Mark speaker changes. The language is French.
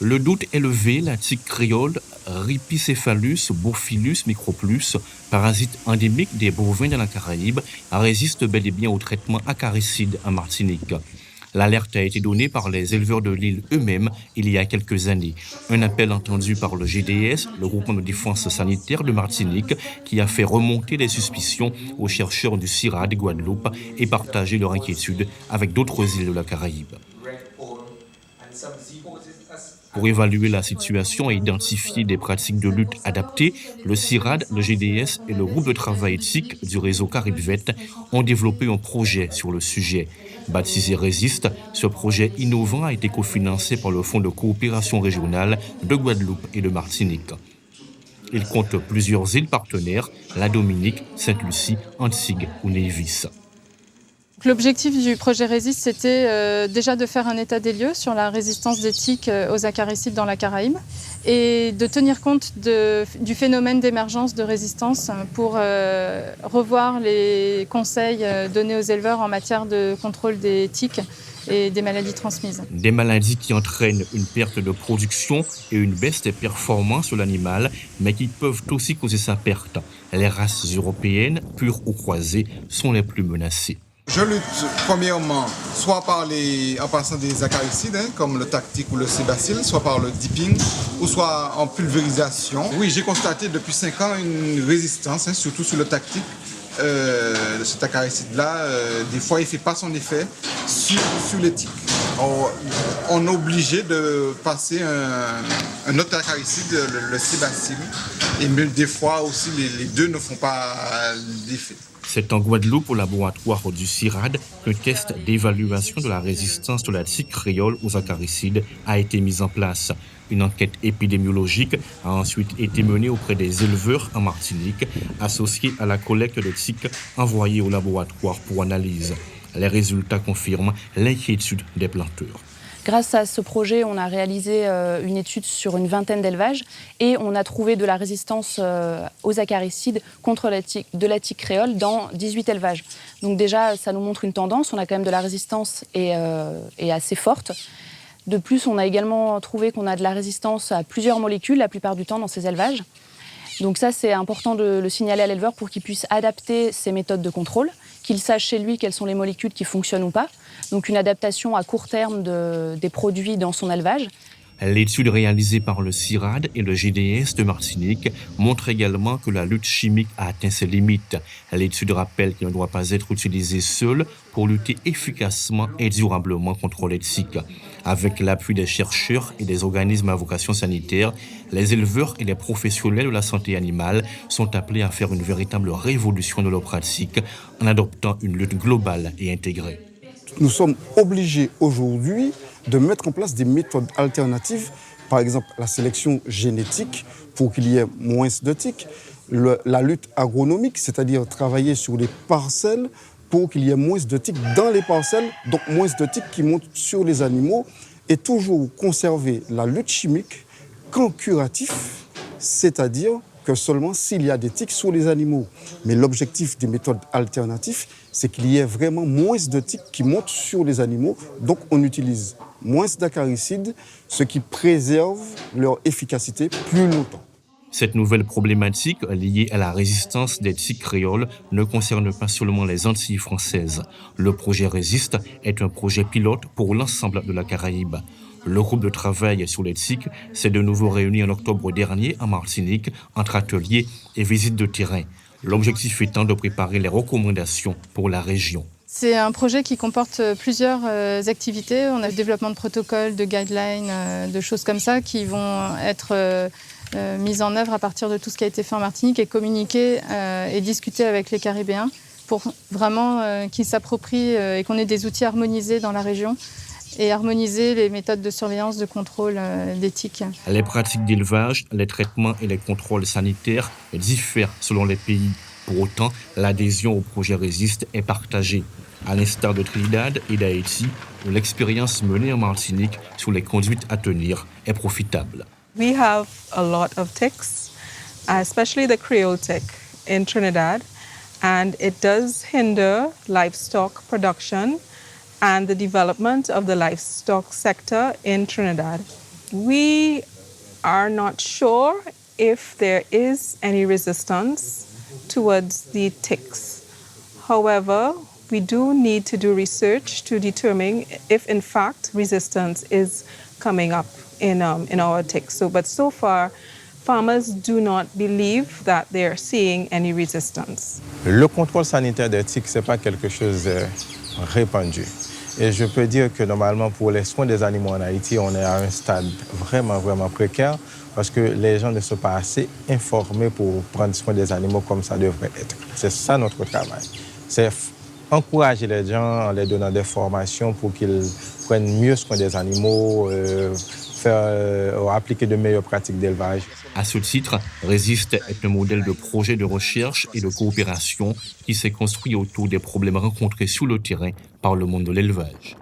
Speaker 1: Le doute est levé, la tique créole Rhipicephalus bophilis microplus, parasite endémique des bovins dans la Caraïbe, résiste bel et bien au traitement acaricide en Martinique. L'alerte a été donnée par les éleveurs de l'île eux-mêmes il y a quelques années. Un appel entendu par le GDS, le groupement de défense sanitaire de Martinique, qui a fait remonter les suspicions aux chercheurs du CIRAD Guadeloupe et partager leur inquiétude avec d'autres îles de la Caraïbe. Pour évaluer la situation et identifier des pratiques de lutte adaptées, le CIRAD, le GDS et le groupe de travail éthique du réseau Caribvet ont développé un projet sur le sujet. Baptisé Résiste, ce projet innovant a été cofinancé par le Fonds de coopération régionale de Guadeloupe et de Martinique. Il compte plusieurs îles partenaires, la Dominique, Sainte-Lucie, Antigua ou Nevis.
Speaker 2: L'objectif du projet Résiste, c'était déjà de faire un état des lieux sur la résistance des tiques aux acaricides dans la Caraïbe et de tenir compte du phénomène d'émergence de résistance pour revoir les conseils donnés aux éleveurs en matière de contrôle des tiques et des maladies transmises.
Speaker 1: Des maladies qui entraînent une perte de production et une baisse des performances de l'animal, mais qui peuvent aussi causer sa perte. Les races européennes, pures ou croisées, sont les plus menacées.
Speaker 3: Je lutte premièrement soit en passant des acaricides comme le tactique ou le sébacille, soit par le dipping ou soit en pulvérisation. Oui, j'ai constaté depuis 5 ans une résistance, surtout sur le tactique. Cet acaricide-là, des fois, il ne fait pas son effet sur les tiques. On est obligé de passer un autre acaricide, le sébacille. Et même des fois aussi, les deux ne font pas l'effet.
Speaker 1: C'est en Guadeloupe, au laboratoire du CIRAD, qu'un test d'évaluation de la résistance de la tique créole aux acaricides a été mis en place. Une enquête épidémiologique a ensuite été menée auprès des éleveurs en Martinique, associée à la collecte de tiques envoyées au laboratoire pour analyse. Les résultats confirment l'inquiétude des planteurs.
Speaker 4: Grâce à ce projet, on a réalisé une étude sur une vingtaine d'élevages et on a trouvé de la résistance aux acaricides contre la tique créole dans 18 élevages. Donc déjà, ça nous montre une tendance. On a quand même de la résistance et assez forte. De plus, on a également trouvé qu'on a de la résistance à plusieurs molécules la plupart du temps dans ces élevages. Donc ça, c'est important de le signaler à l'éleveur pour qu'il puisse adapter ses méthodes de contrôle, qu'il sache chez lui quelles sont les molécules qui fonctionnent ou pas. Donc une adaptation à court terme des produits dans son élevage.
Speaker 1: L'étude réalisée par le CIRAD et le GDS de Martinique montre également que la lutte chimique a atteint ses limites. L'étude rappelle qu'il ne doit pas être utilisé seul pour lutter efficacement et durablement contre les tiques. Avec l'appui des chercheurs et des organismes à vocation sanitaire, les éleveurs et les professionnels de la santé animale sont appelés à faire une véritable révolution de leurs pratiques en adoptant une lutte globale et intégrée.
Speaker 5: Nous sommes obligés aujourd'hui de mettre en place des méthodes alternatives, par exemple la sélection génétique pour qu'il y ait moins de tiques, la lutte agronomique, c'est-à-dire travailler sur les parcelles pour qu'il y ait moins de tiques dans les parcelles, donc moins de tiques qui montent sur les animaux, et toujours conserver la lutte chimique qu'en curatif, c'est-à-dire que seulement s'il y a des tiques sur les animaux. Mais l'objectif des méthodes alternatives, c'est qu'il y ait vraiment moins de tiques qui montent sur les animaux. Donc on utilise moins d'acaricides, ce qui préserve leur efficacité plus longtemps.
Speaker 1: Cette nouvelle problématique liée à la résistance des tiques créoles ne concerne pas seulement les Antilles françaises. Le projet Résiste est un projet pilote pour l'ensemble de la Caraïbe. Le groupe de travail sur les tiques s'est de nouveau réuni en octobre dernier en Martinique entre ateliers et visites de terrain. L'objectif étant de préparer les recommandations pour la région.
Speaker 2: C'est un projet qui comporte plusieurs activités. On a le développement de protocoles, de guidelines, de choses comme ça qui vont être mises en œuvre à partir de tout ce qui a été fait en Martinique et communiquer et discuter avec les Caribéens pour vraiment qu'ils s'approprient et qu'on ait des outils harmonisés dans la région et harmoniser les méthodes de surveillance, de contrôle des tiques.
Speaker 1: Les pratiques d'élevage, les traitements et les contrôles sanitaires diffèrent selon les pays. Pour autant, l'adhésion au projet Résiste est partagée. À l'instar de Trinidad et d'Haïti, où l'expérience menée en Martinique sur les conduites à tenir est profitable.
Speaker 6: We have a lot of ticks, especially the Creole tick in Trinidad, and it does hinder livestock production and the development of the livestock sector in Trinidad. We are not sure if there is any resistance towards the ticks. However, we do need to do research to determine if in fact resistance is coming up in our ticks. But so far, farmers do not believe that they're seeing any resistance.
Speaker 7: Le contrôle sanitaire des tiques, ce n'est pas quelque chose de répandu. Et je peux dire que normalement, pour les soins des animaux en Haïti, on est à un stade vraiment, vraiment précaire parce que les gens ne sont pas assez informés pour prendre soin des animaux comme ça devrait être. C'est ça notre travail. C'est encourager les gens en les donnant des formations pour qu'ils prennent mieux soin des animaux, appliquer de meilleures pratiques d'élevage.
Speaker 1: À ce titre, Resist est un modèle de projet de recherche et de coopération qui s'est construit autour des problèmes rencontrés sur le terrain par le monde de l'élevage.